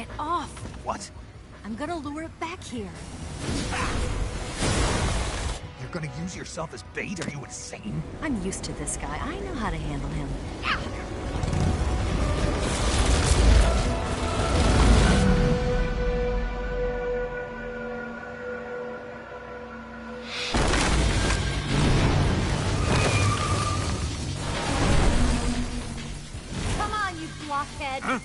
Get off! What? I'm gonna lure it back here. You're gonna use yourself as bait? Are you insane? I'm used to this guy. I know how to handle him. Come on, you blockhead! Huh?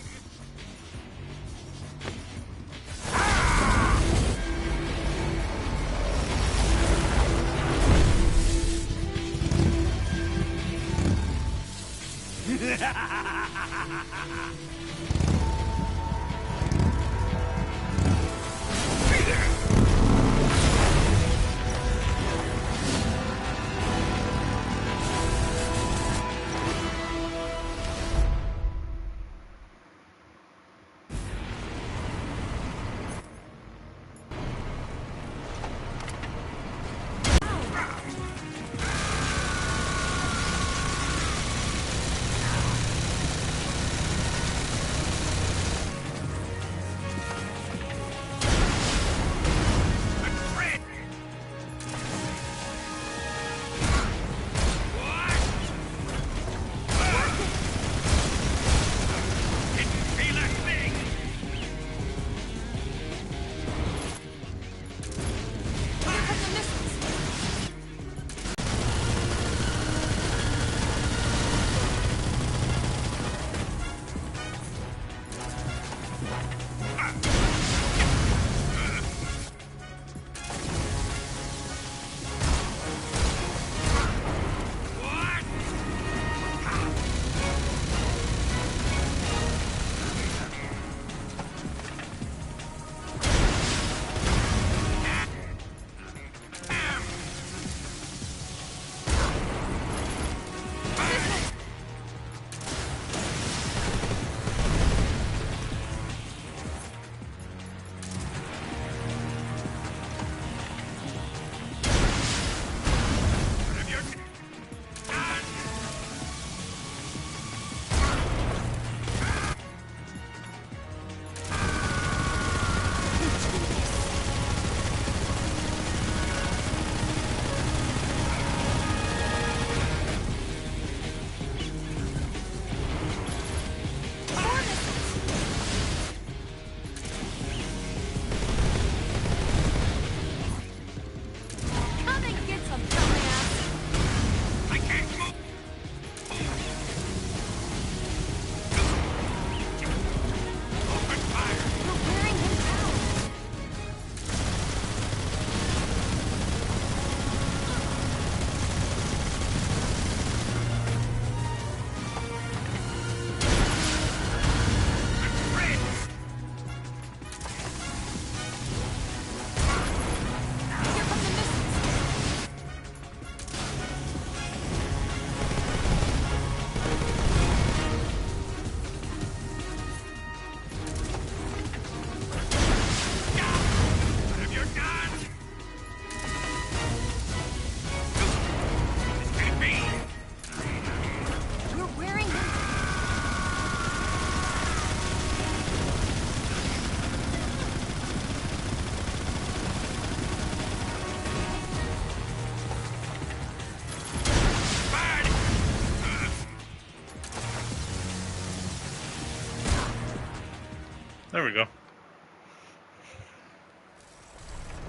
There we go.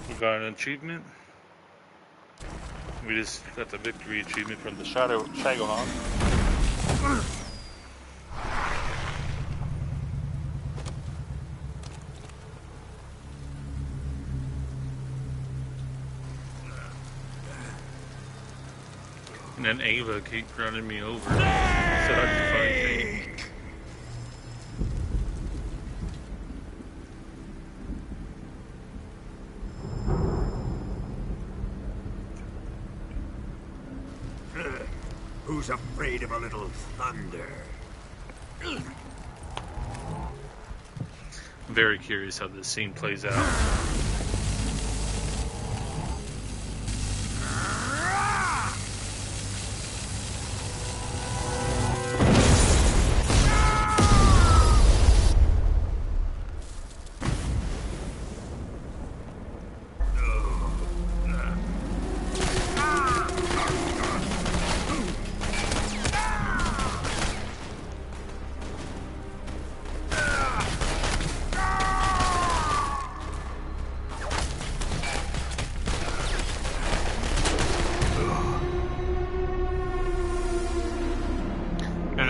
We got an achievement. We just got the victory achievement from the Shagohon. And then Ava keeps running me over. So that's the funny thing. Who's afraid of a little thunder? I'm very curious how this scene plays out.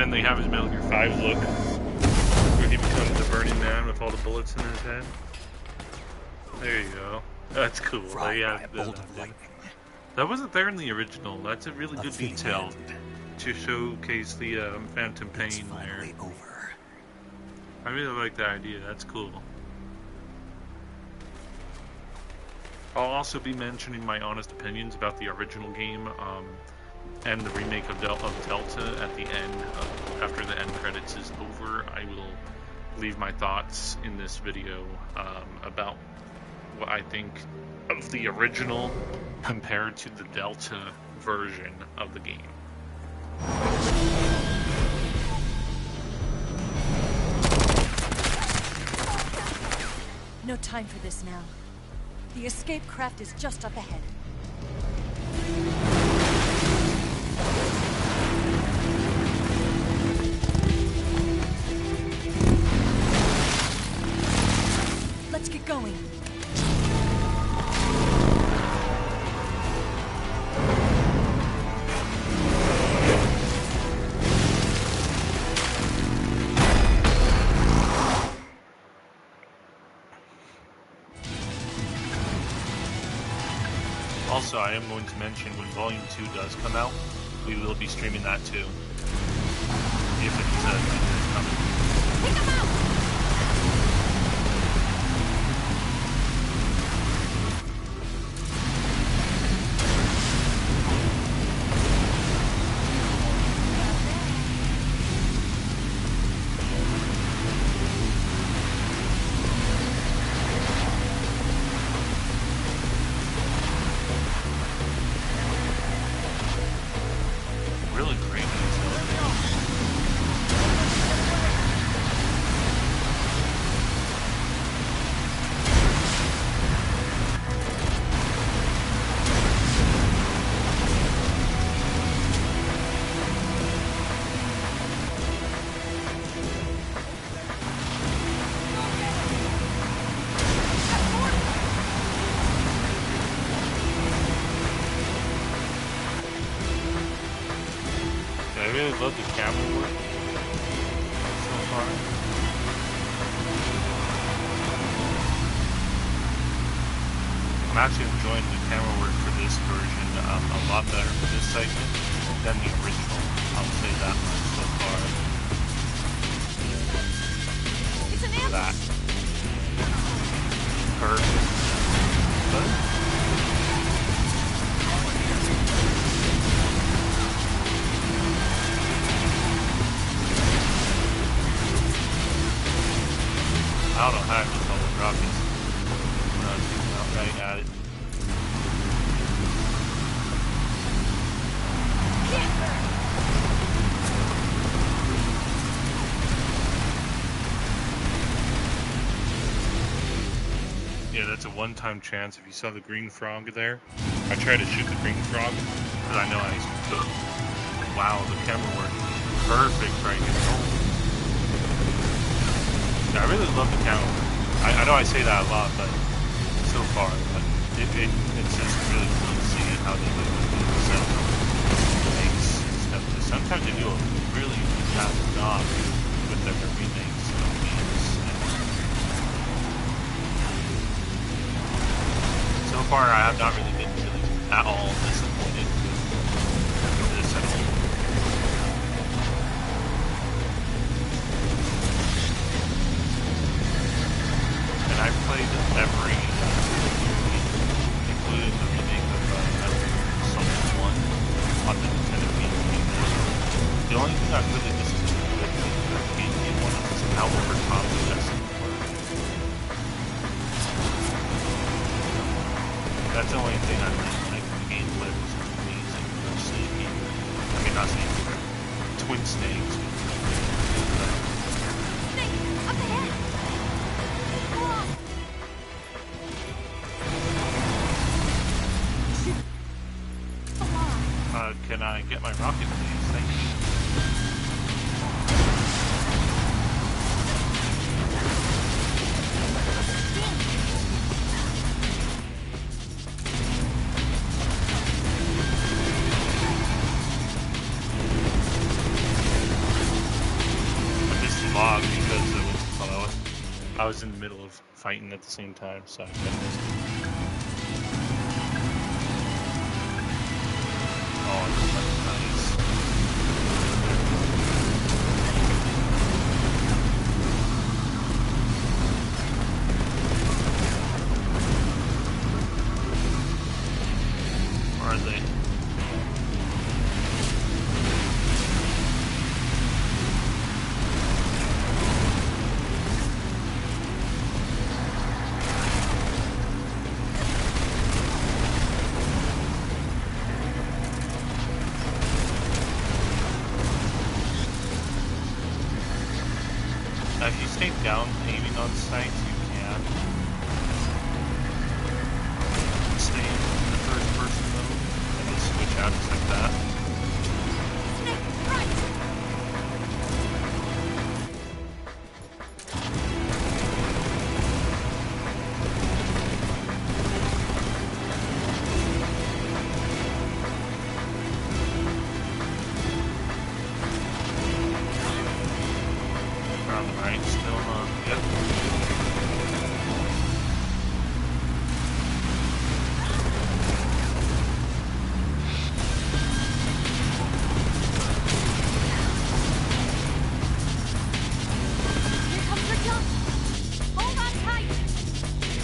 then they have his Metal Gear 5 look, where he becomes the Burning Man with all the bullets in his head. There you go. That's cool. Fried They by have a the- bolt of lightning. That wasn't there in the original. That's a really A good fitting detail end. to showcase the Phantom It's Pain there. finally over. I really like that idea. That's cool. I'll also be mentioning my honest opinions about the original game and the remake of Delta at the end. After the end credits is over, I will leave my thoughts in this video about what I think of the original compared to the Delta version of the game. No time for this now. The escape craft is just up ahead. Let's get going. Also, I am going to mention when Volume 2 does come out, we will be streaming that too. If it's coming. Pick 'em out! Really great detail. I really love the camera work so far. I'm actually enjoying the camera work for this version a lot better for this segment than the original. I'll say that much so far. It's an ambush! That. Perfect. But I don't know how I missed all those rockets when I was shooting out right at it. Yeah, that's a one-time chance. If you saw the green frog there, I tried to shoot the green frog because I know I. Wow, the camera work is perfect right here. I really love the camera. I know I say that a lot, but so far, but it's just really cool to see how they do the remakes and stuff. Because sometimes they do a really good job with their remakes of games. So far, I have not really been really at all disappointed with this at all. I've played every including the remake of Metal Gear Solid 1 on the Nintendo GameCube. The only thing I really disappointed with the GameCube one is how over top the cutscenes were. That's the only thing I really liked. The gameplay was amazing. I mean, not Snake, Twin Snakes. Snake, up ahead! Go on! Can I get my rocket, please? Thank you. log because it was, well, I was in the middle of fighting at the same time, so I couldn't. Oh, that's nice. Where are they? If you stay down aiming on sights, you can stay in the first person mode and then switch out just like that. Snake, right! On the right still, yep. Here comes the jump! Hold on tight!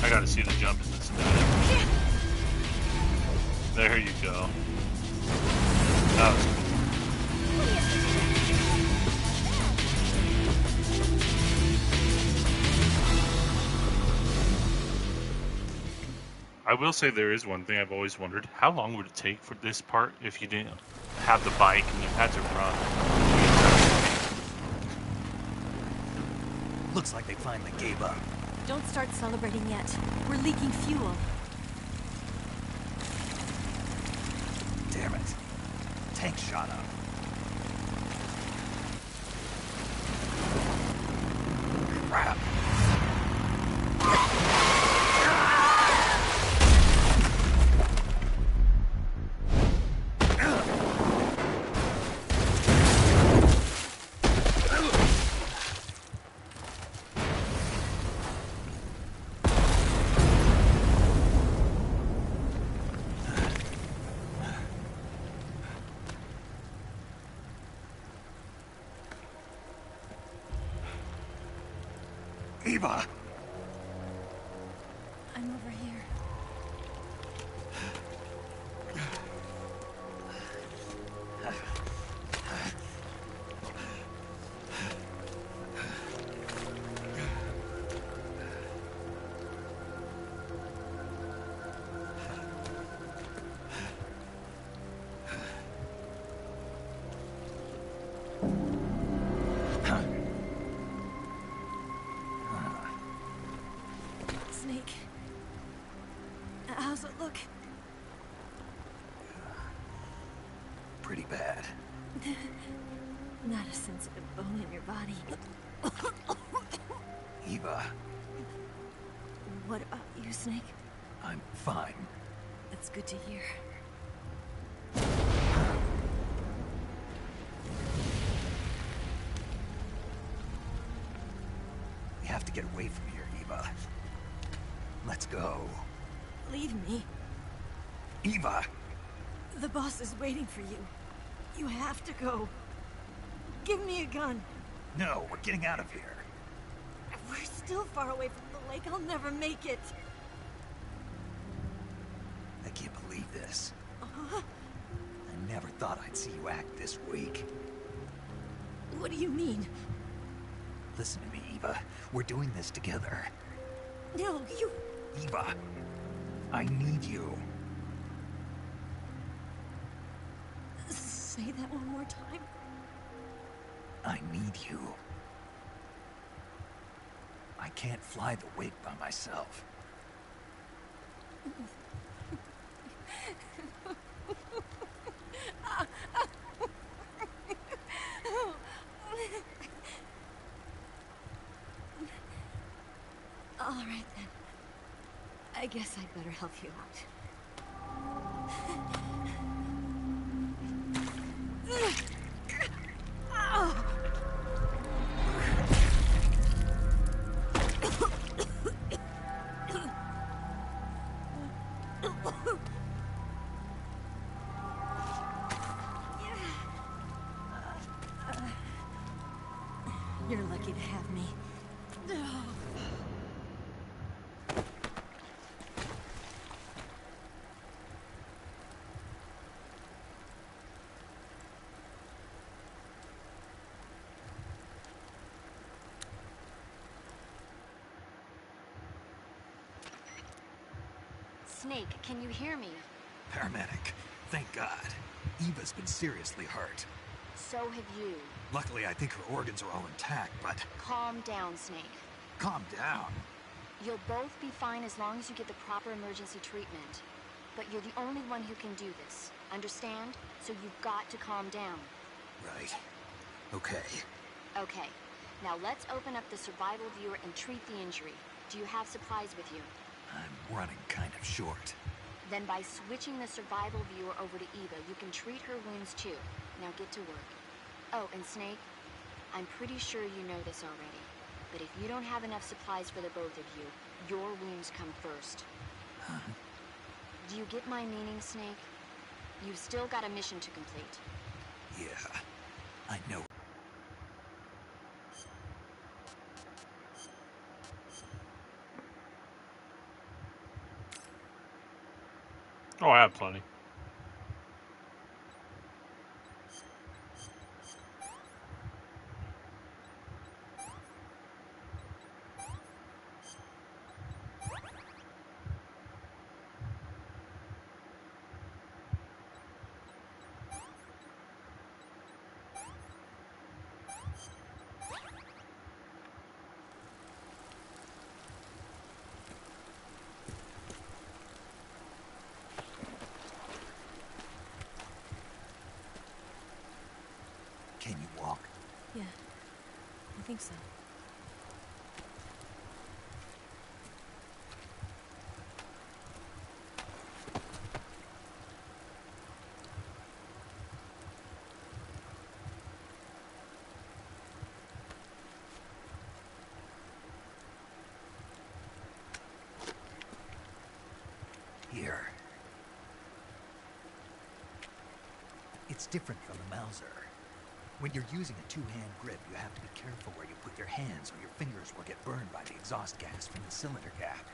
I gotta see the jump in this thing. There you go. That was cool. I will say there is one thing I've always wondered. How long would it take for this part if you didn't have the bike and you had to run? Looks like they finally gave up. Don't start celebrating yet. We're leaking fuel. Damn it. Tank shot up. Crap. Eva! I'm over here. Snake. How's it look? Pretty bad. Not a sensitive bone in your body. Eva, What about you, Snake? I'm fine. That's good to hear. We have to get away from here, Eva. Let's go. Leave me. Eva! The boss is waiting for you. You have to go. Give me a gun. No, we're getting out of here. We're still far away from the lake. I'll never make it. I can't believe this. I never thought I'd see you act this weak. What do you mean? Listen to me, Eva. We're doing this together. No, you... Eva, I need you. Say that one more time. I need you. I can't fly the wig by myself. All right, then. I guess I'd better help you out. You're lucky to have me. Snake, can you hear me? Paramedic. Thank God. Eva's been seriously hurt. So have you. Luckily, I think her organs are all intact, but... Calm down, Snake. Calm down. You'll both be fine as long as you get the proper emergency treatment. But you're the only one who can do this. Understand? So you've got to calm down. Right. Okay. Okay. Now let's open up the survival viewer and treat the injury. Do you have supplies with you? I'm running kind of short. Then by switching the survival viewer over to Eva, you can treat her wounds too. Now get to work. Oh, and Snake, I'm pretty sure you know this already, but if you don't have enough supplies for the both of you, your wounds come first. Huh? Do you get my meaning, Snake? You've still got a mission to complete. Yeah, I know. Oh, I have plenty. Can you walk? Yeah, I think so. Here. It's different from the Mauser. When you're using a two-hand grip, you have to be careful where you put your hands or your fingers will get burned by the exhaust gas from the cylinder cap.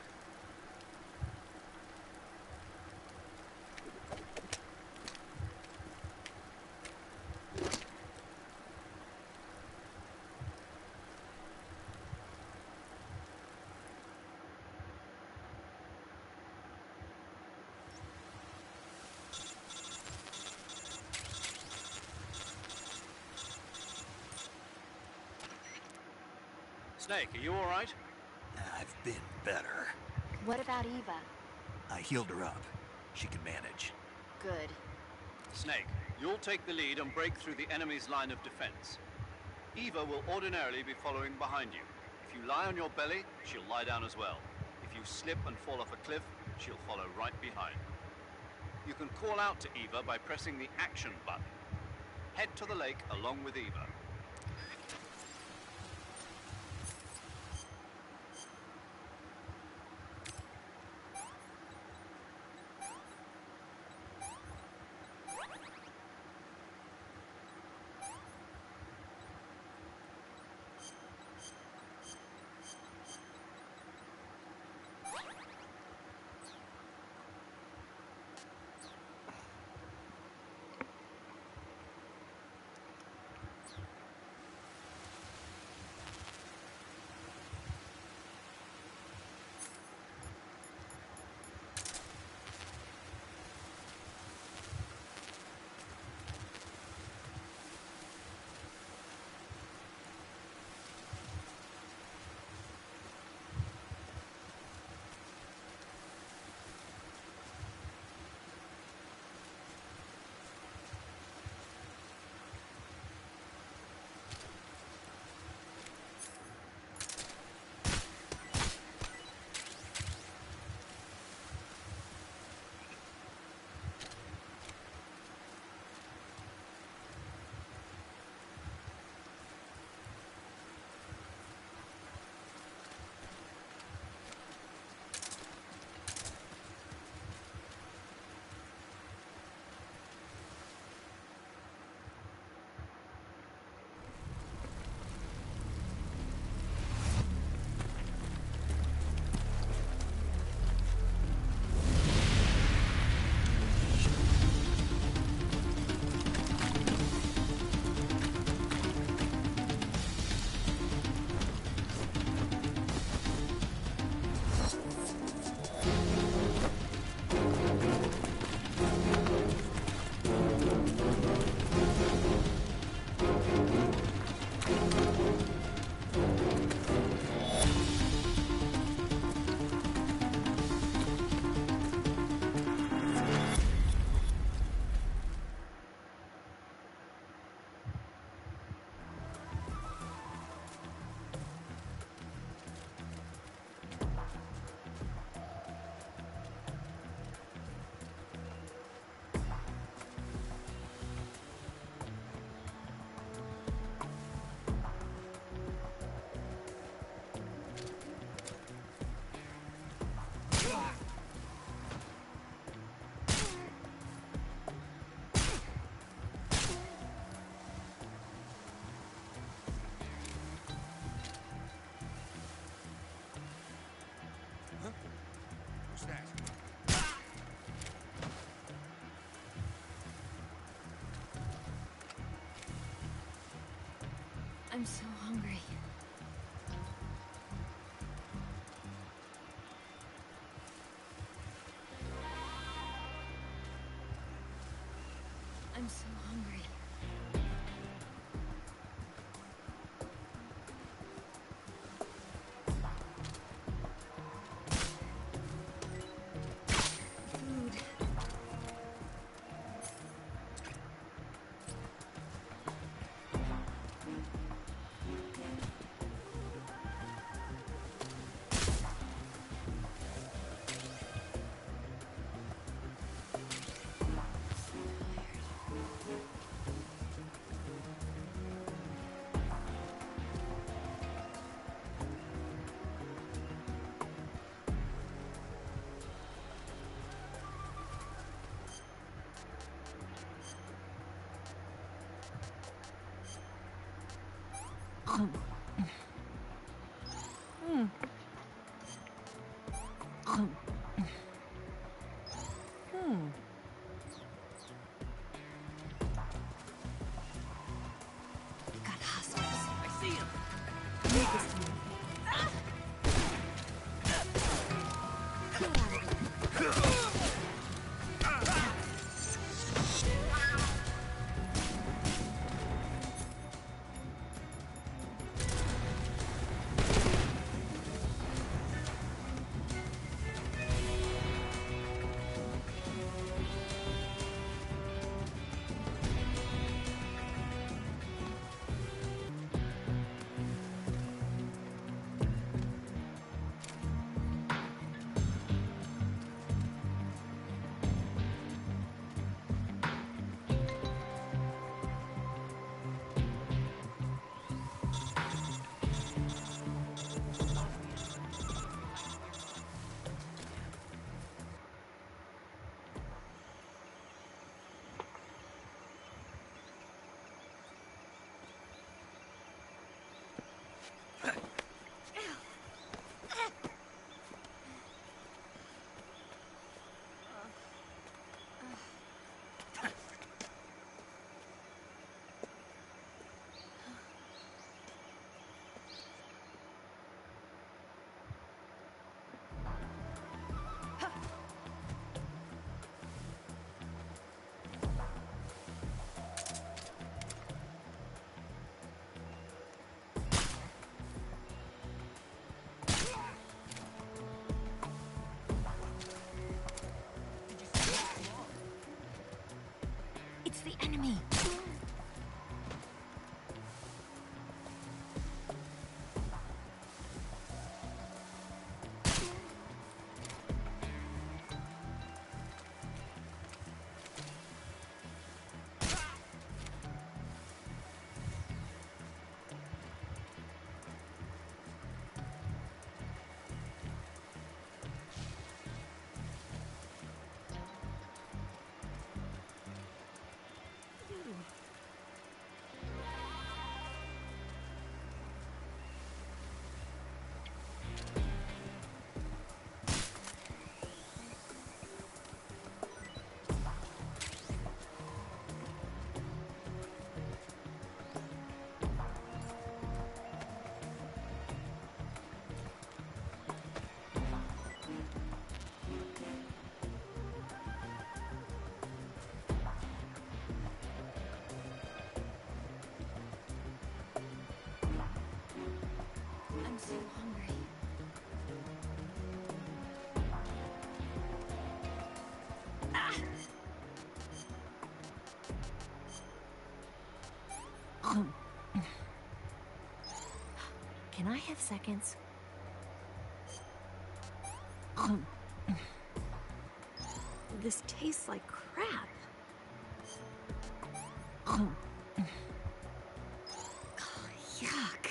Snake, are you all right? I've been better. What about Eva? I healed her up. She can manage. Good. Snake, you'll take the lead and break through the enemy's line of defense. Eva will ordinarily be following behind you. If you lie on your belly, she'll lie down as well. If you slip and fall off a cliff, she'll follow right behind. You can call out to Eva by pressing the action button. Head to the lake along with Eva. I'm so hungry. I'm so hungry. Food. Got hostiles. I see him. Make this to me. It's the enemy. I'm so hungry. Can I have seconds? This tastes like crap. Yuck.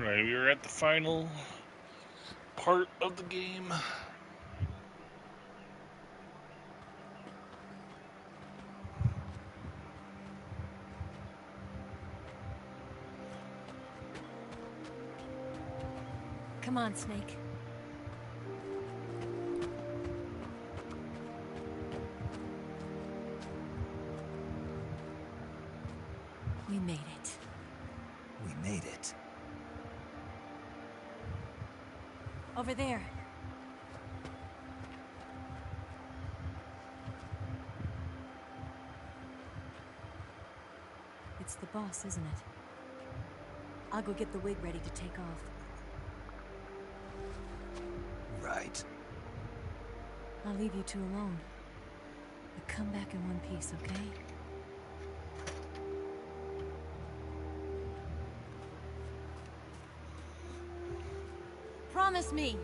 Right, we are at the final part of the game. Come on, Snake. We made it. We made it. Over there. It's the boss, isn't it? I'll go get the wig ready to take off. Right. I'll leave you two alone. But come back in one piece, okay? Promise me!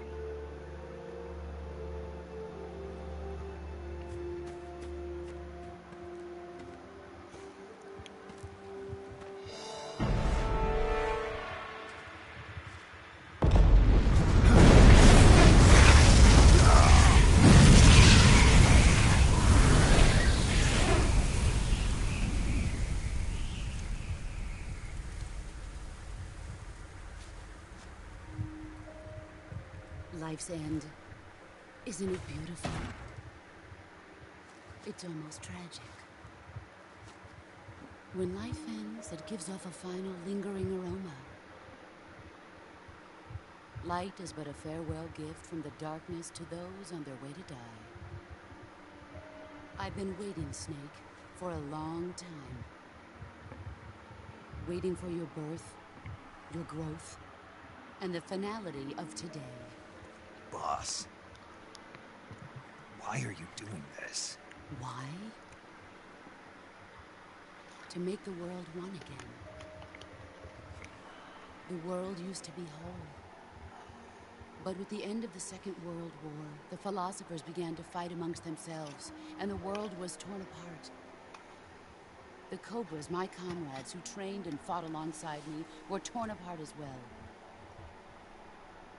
Life's end. Isn't it beautiful? It's almost tragic. When life ends, it gives off a final lingering aroma. Light is but a farewell gift from the darkness to those on their way to die. I've been waiting, Snake, for a long time. Waiting for your birth, your growth, and the finality of today. Boss. Why are you doing this? Why? To make the world one again. The world used to be whole. But with the end of the Second World War, the philosophers began to fight amongst themselves, and the world was torn apart. The Cobras, my comrades who trained and fought alongside me, were torn apart as well.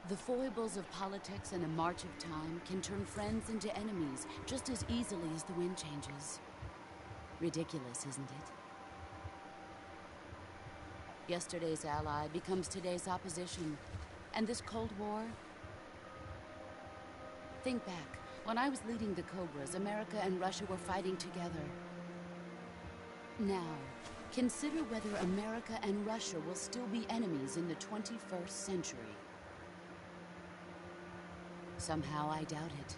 The foibles of politics and the march of time can turn friends into enemies just as easily as the wind changes. Ridiculous, isn't it? Yesterday's ally becomes today's opposition. And this Cold War? Think back. When I was leading the Cobras, America and Russia were fighting together. Now, consider whether America and Russia will still be enemies in the 21st century. Somehow I doubt it.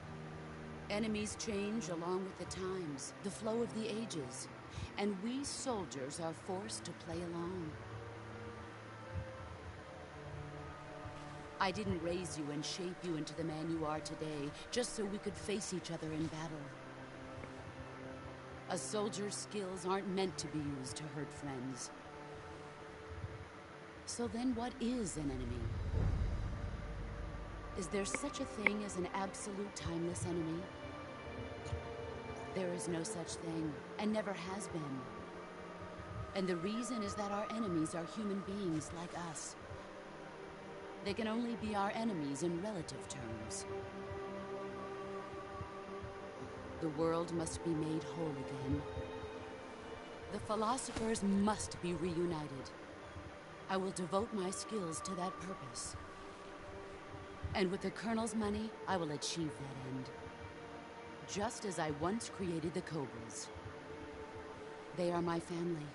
Enemies change along with the times, the flow of the ages, and we soldiers are forced to play along. I didn't raise you and shape you into the man you are today just so we could face each other in battle. A soldier's skills aren't meant to be used to hurt friends. So then what is an enemy? Is there such a thing as an absolute timeless enemy? There is no such thing, and never has been. And the reason is that our enemies are human beings like us. They can only be our enemies in relative terms. The world must be made whole again. The philosophers must be reunited. I will devote my skills to that purpose. And with the Colonel's money, I will achieve that end. Just as I once created the Cobras. They are my family.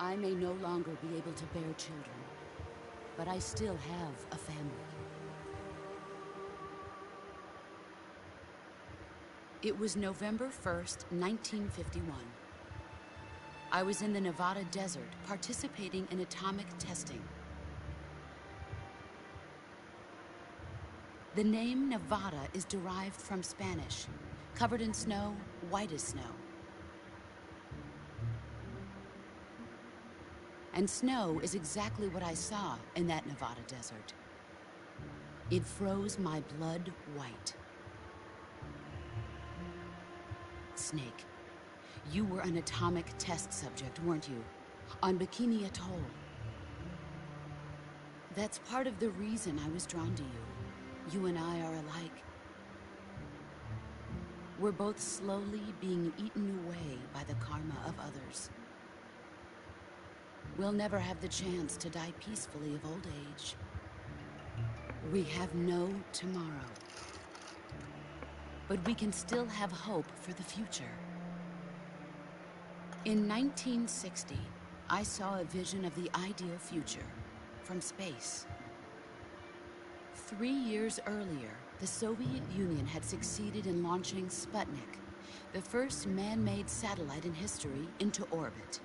I may no longer be able to bear children, but I still have a family. It was November 1st, 1951. I was in the Nevada desert participating in atomic testing. The name Nevada is derived from Spanish, covered in snow, white as snow. And snow is exactly what I saw in that Nevada desert. It froze my blood white. Snake, you were an atomic test subject, weren't you? On Bikini Atoll. That's part of the reason I was drawn to you. You and I are alike. We're both slowly being eaten away by the karma of others. We'll never have the chance to die peacefully of old age. We have no tomorrow. But we can still have hope for the future. In 1960, I saw a vision of the ideal future from space. 3 years earlier, the Soviet Union had succeeded in launching Sputnik, the first man-made satellite in history, into orbit.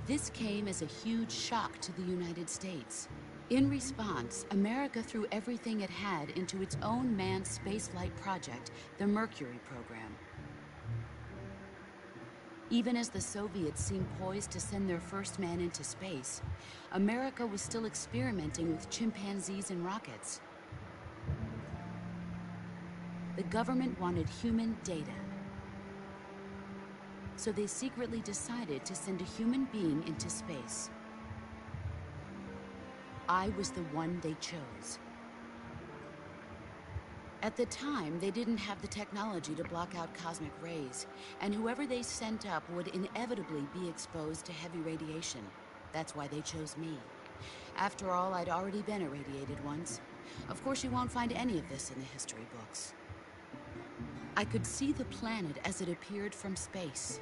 This came as a huge shock to the United States. In response, America threw everything it had into its own manned spaceflight project, the Mercury program. Even as the Soviets seemed poised to send their first man into space, America was still experimenting with chimpanzees and rockets. The government wanted human data, so they secretly decided to send a human being into space. I was the one they chose. At the time, they didn't have the technology to block out cosmic rays, and whoever they sent up would inevitably be exposed to heavy radiation. That's why they chose me. After all, I'd already been irradiated once. Of course, you won't find any of this in the history books. I could see the planet as it appeared from space.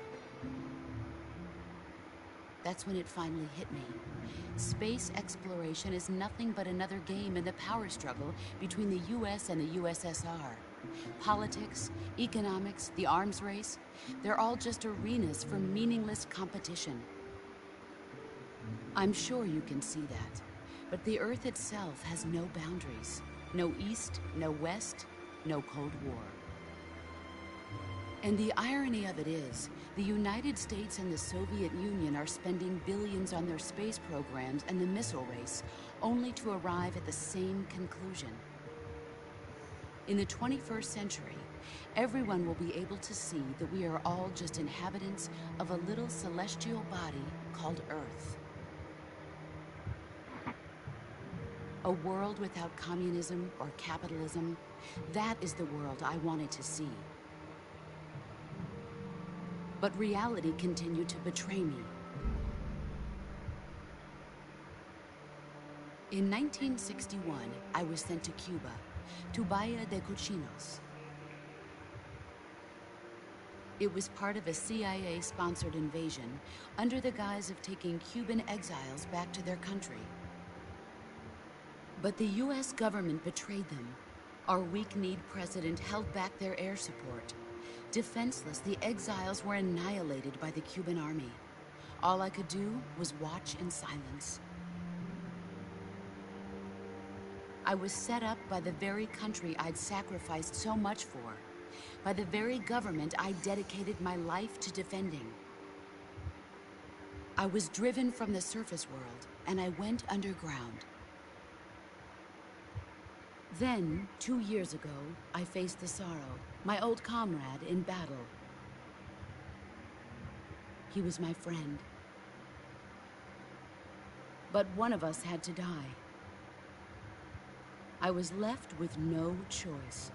That's when it finally hit me. Space exploration is nothing but another game in the power struggle between the US and the USSR. Politics, economics, the arms race, they're all just arenas for meaningless competition. I'm sure you can see that, but the Earth itself has no boundaries. No East, no West, no Cold War. And the irony of it is, the United States and the Soviet Union are spending billions on their space programs and the missile race, only to arrive at the same conclusion. In the 21st century, everyone will be able to see that we are all just inhabitants of a little celestial body called Earth. A world without communism or capitalism, that is the world I wanted to see. But reality continued to betray me. In 1961, I was sent to Cuba, to Bahia de Cochinos. It was part of a CIA-sponsored invasion under the guise of taking Cuban exiles back to their country. But the US government betrayed them. Our weak-kneed president held back their air support. Defenseless, the exiles were annihilated by the Cuban army. All I could do was watch in silence. I was set up by the very country I'd sacrificed so much for, by the very government I dedicated my life to defending. I was driven from the surface world, and I went underground. Then, 2 years ago, I faced the sorrow, my old comrade in battle. He was my friend. But one of us had to die. I was left with no choice.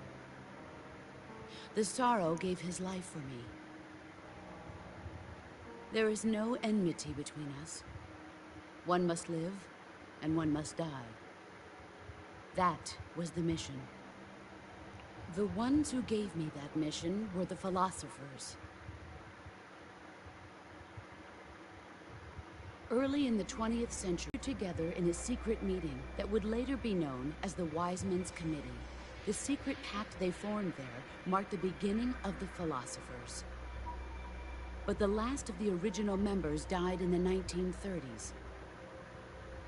The sorrow gave his life for me. There is no enmity between us. One must live, and one must die. That was the mission. The ones who gave me that mission were the philosophers. Early in the 20th century, together in a secret meeting that would later be known as the Wise Men's Committee. The secret pact they formed there marked the beginning of the philosophers. But the last of the original members died in the 1930s.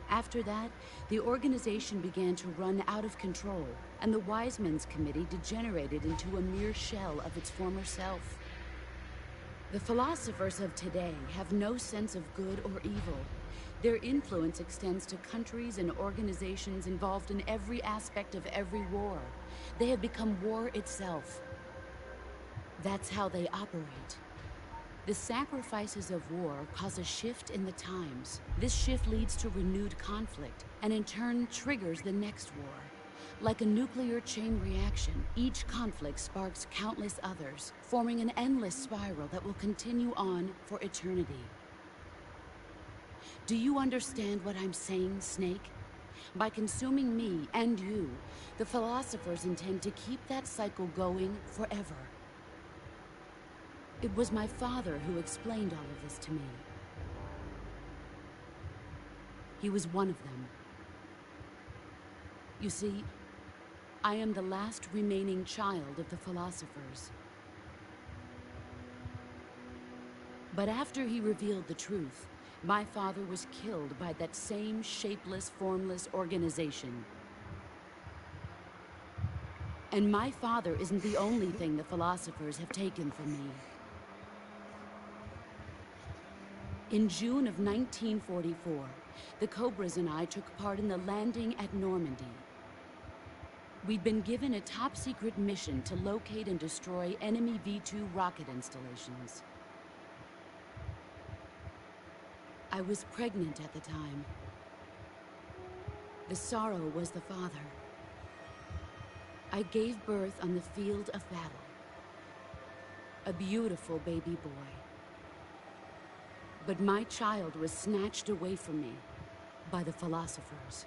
After that, the organization began to run out of control, and the Wise Men's Committee degenerated into a mere shell of its former self. The philosophers of today have no sense of good or evil. Their influence extends to countries and organizations involved in every aspect of every war. They have become war itself. That's how they operate. The sacrifices of war cause a shift in the times. This shift leads to renewed conflict, and in turn triggers the next war. Like a nuclear chain reaction, each conflict sparks countless others, forming an endless spiral that will continue on for eternity. Do you understand what I'm saying, Snake? By consuming me and you, the philosophers intend to keep that cycle going forever. It was my father who explained all of this to me. He was one of them. You see, I am the last remaining child of the philosophers. But after he revealed the truth, my father was killed by that same shapeless, formless organization. And my father isn't the only thing the philosophers have taken from me. In June of 1944, the Cobras and I took part in the landing at Normandy. We'd been given a top-secret mission to locate and destroy enemy V-2 rocket installations. I was pregnant at the time. The sorrow was the father. I gave birth on the field of battle. A beautiful baby boy. But my child was snatched away from me by the philosophers.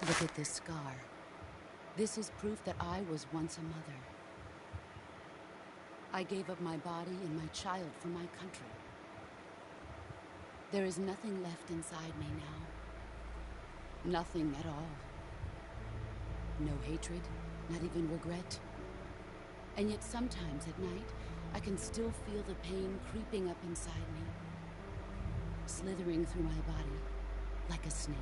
Look at this scar. This is proof that I was once a mother. I gave up my body and my child for my country. There is nothing left inside me now. Nothing at all. No hatred, not even regret. And yet sometimes at night, I can still feel the pain creeping up inside me, slithering through my body like a snake.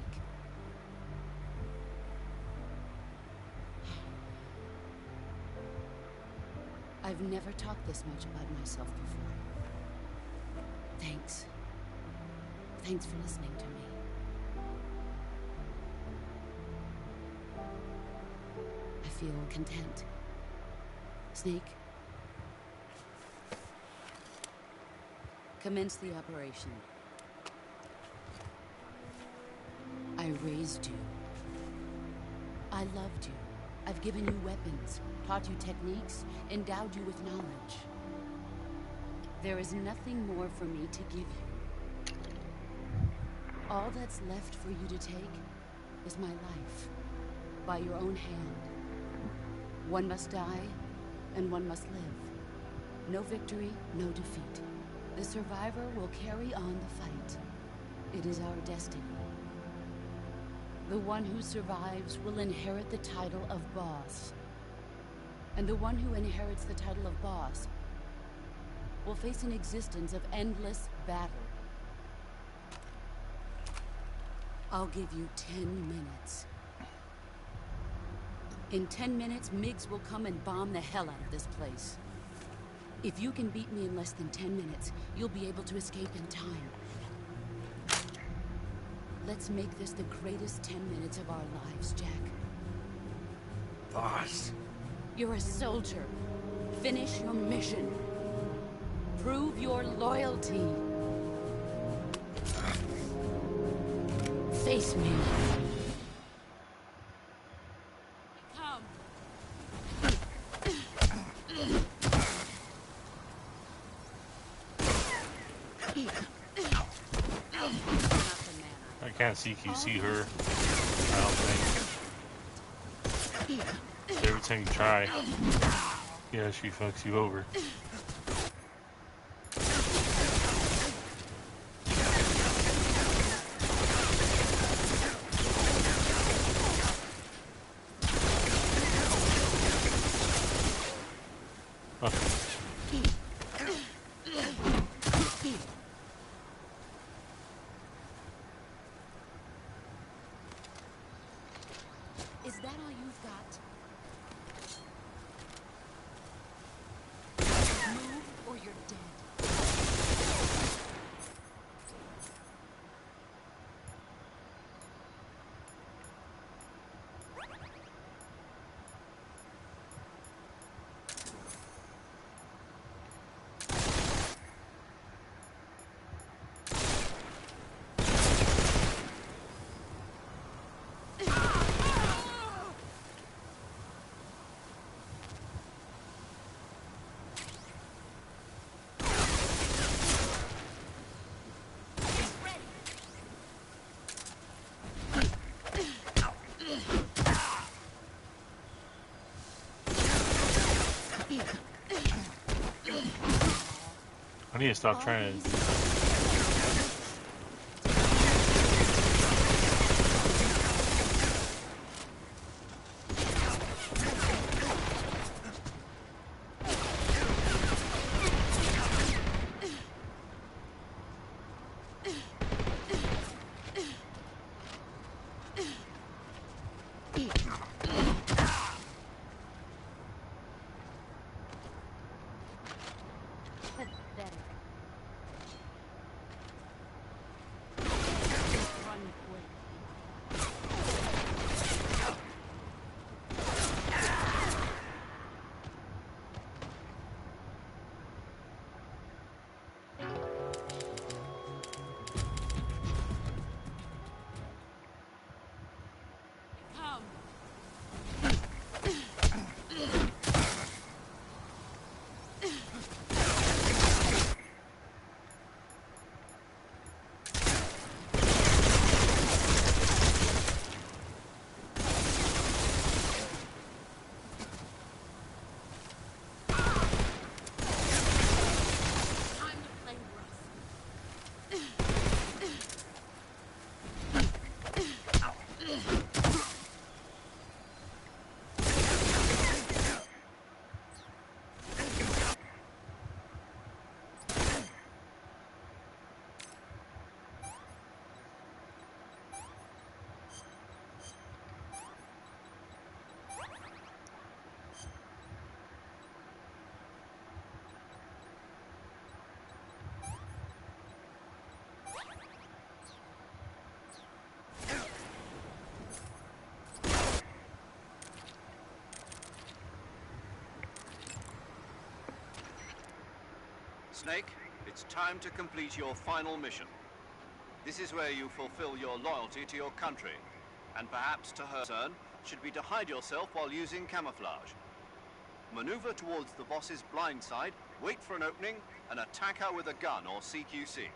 I've never talked this much about myself before. Thanks. Thanks for listening to me. I feel content. Snake, commence the operation. I raised you. I loved you. I've given you weapons, taught you techniques, endowed you with knowledge. There is nothing more for me to give you. All that's left for you to take is my life, by your own hand. One must die, and one must live. No victory, no defeat. The survivor will carry on the fight. It is our destiny. The one who survives will inherit the title of boss. And the one who inherits the title of boss will face an existence of endless battle. I'll give you 10 minutes. In 10 minutes, MiGs will come and bomb the hell out of this place. If you can beat me in less than 10 minutes, you'll be able to escape in time. Let's make this the greatest 10 minutes of our lives, Jack. Boss. You're a soldier. Finish your mission. Prove your loyalty. Face me. Come. I can't CQC her. I don't think. Every time you try, yeah, she fucks you over. Is that all you've got? Move or you're dead. I need to stop trying to... Snake, it's time to complete your final mission. This is where you fulfill your loyalty to your country, and perhaps to her turn should be to hide yourself while using camouflage. Maneuver towards the boss's blind side, wait for an opening, and attack her with a gun or CQC.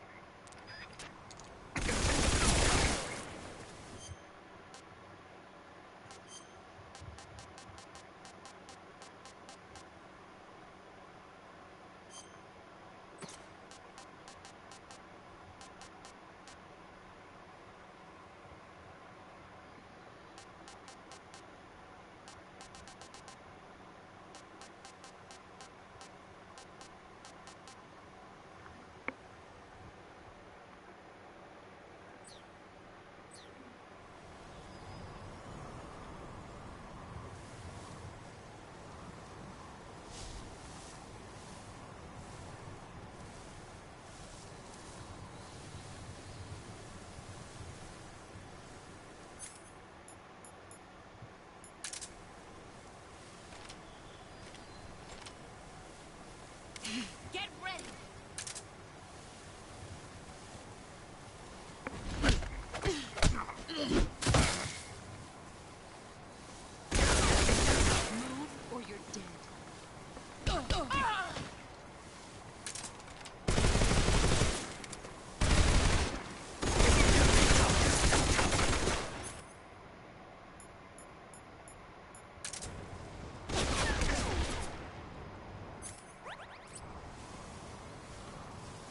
Get ready! Move or you're dead.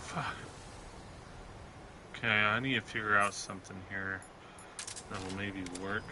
Fuck. Okay, I need to figure out something here that will maybe work.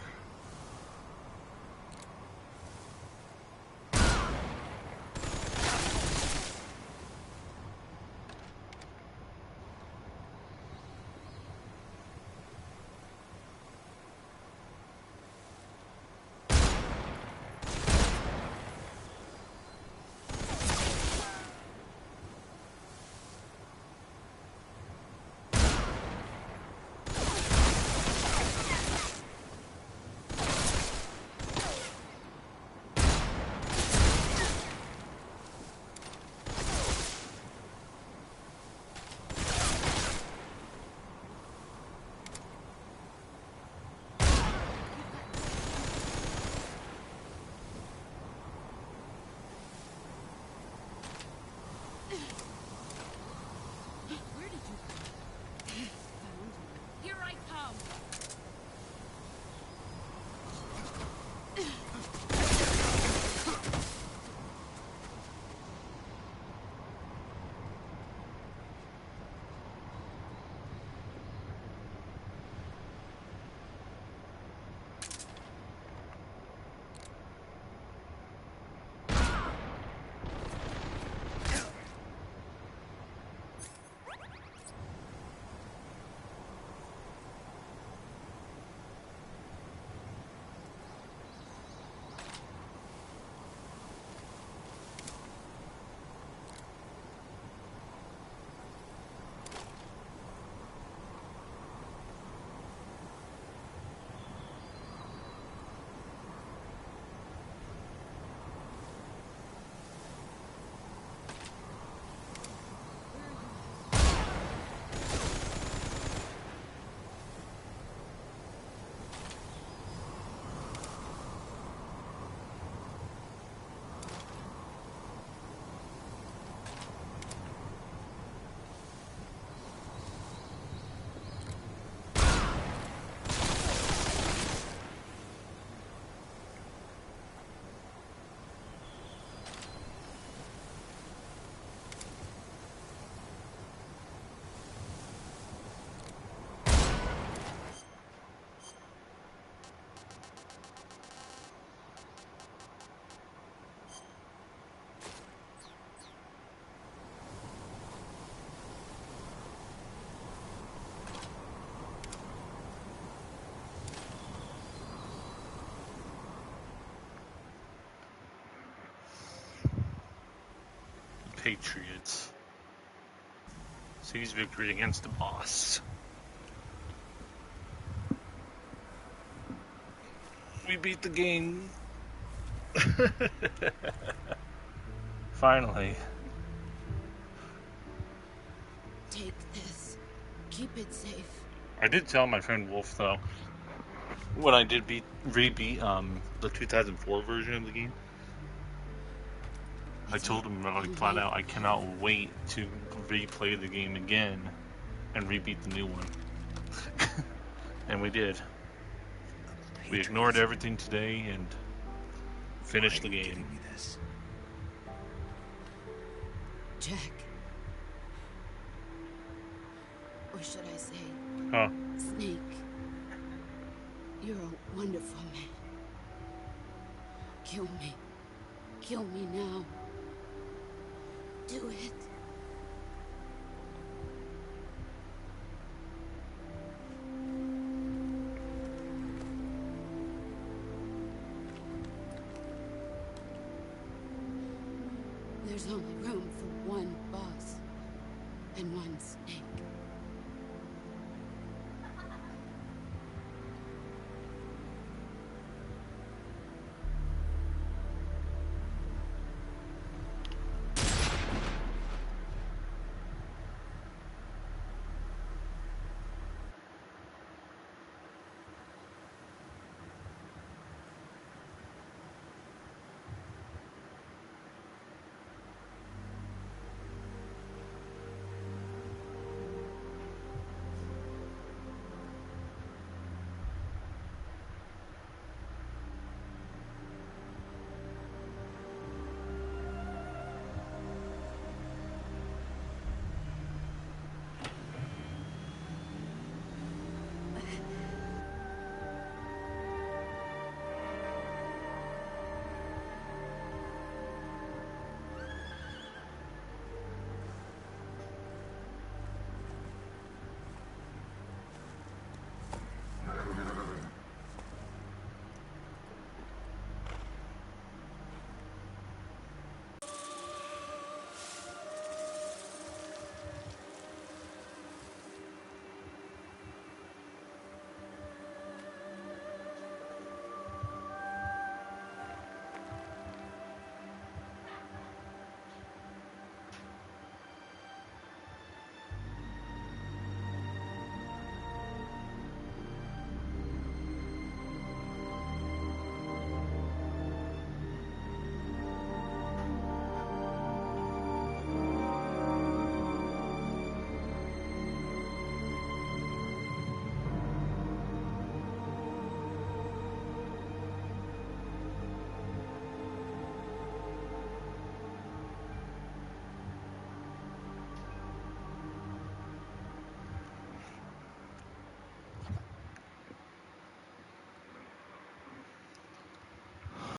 Patriots. Seize victory against the boss. We beat the game. Finally. Take this. Keep it safe. I did tell my friend Wolf, though, when I did re-beat the 2004 version of the game, I told him like flat out, I cannot wait to replay the game again and rebeat the new one. And we did. We ignored everything today and finished the game. Jack. Or should I say, Huh? Snake. You're a wonderful man. Kill me. Kill me now. Do it. There's only room for one boss and one snake.